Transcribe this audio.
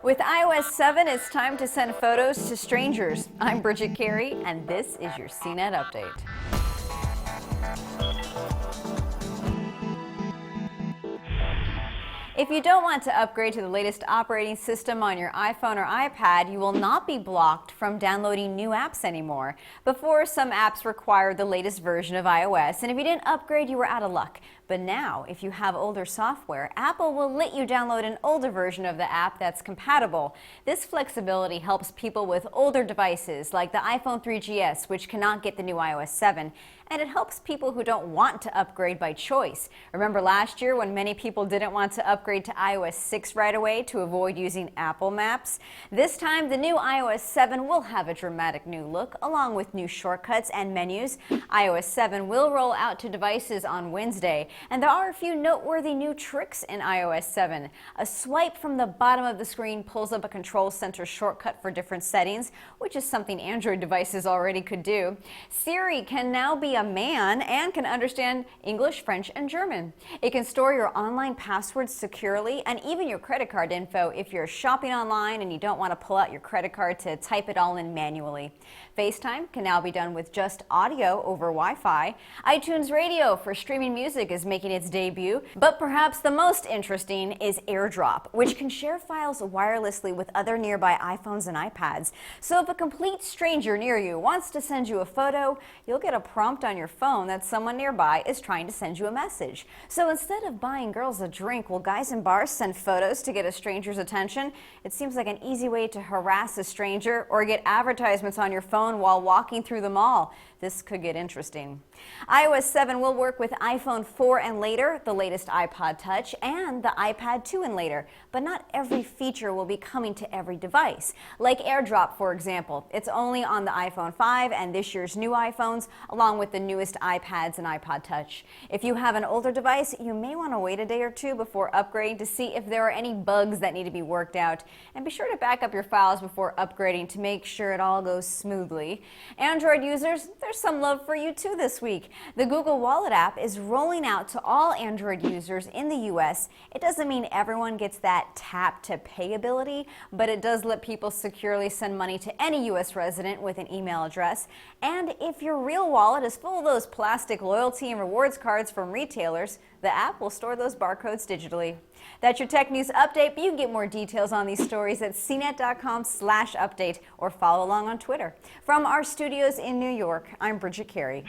With iOS 7, it's time to send photos to strangers. I'm Bridget Carey, and this is your CNET update. If you don't want to upgrade to the latest operating system on your iPhone or iPad, you will not be blocked from downloading new apps anymore. Before, some apps required the latest version of iOS, and if you didn't upgrade, you were out of luck. But now, if you have older software, Apple will let you download an older version of the app that's compatible. This flexibility helps people with older devices like the iPhone 3GS, which cannot get the new iOS 7. And it helps people who don't want to upgrade by choice. Remember last year when many people didn't want to upgrade to iOS 6 right away to avoid using Apple Maps? This time, the new iOS 7 will have a dramatic new look, along with new shortcuts and menus. iOS 7 will roll out to devices on Wednesday, and there are a few noteworthy new tricks in iOS 7. A swipe from the bottom of the screen pulls up a control center shortcut for different settings, which is something Android devices already could do. Siri can now be a man and can understand English, French, and German. It can store your online passwords securely and even your credit card info if you're shopping online and you don't want to pull out your credit card to type it all in manually. FaceTime can now be done with just audio over Wi-Fi. iTunes Radio for streaming music is making its debut, but perhaps the most interesting is AirDrop, which can share files wirelessly with other nearby iPhones and iPads. So if a complete stranger near you wants to send you a photo, you'll get a prompt on your phone that someone nearby is trying to send you a message. So instead of buying girls a drink, will guys in bars send photos to get a stranger's attention? It seems like an easy way to harass a stranger or get advertisements on your phone while walking through the mall. This could get interesting. iOS 7 will work with iPhone 4 and later, the latest iPod Touch, and the iPad 2 and later. But not every feature will be coming to every device. Like AirDrop, for example. It's only on the iPhone 5 and this year's new iPhones, along with the newest iPads and iPod Touch. If you have an older device, you may want to wait a day or two before upgrading to see if there are any bugs that need to be worked out. And be sure to back up your files before upgrading to make sure it all goes smoothly. Android users, there's some love for you too this week. The Google Wallet app is rolling out to all Android users in the US. It doesn't mean everyone gets that tap to pay ability, but it does let people securely send money to any US resident with an email address. And if your real wallet is full of those plastic loyalty and rewards cards from retailers, the app will store those barcodes digitally. That's your tech news update, but you can get more details on these stories at cnet.com/update or follow along on Twitter. From our studios in New York, I'm Bridget Carey.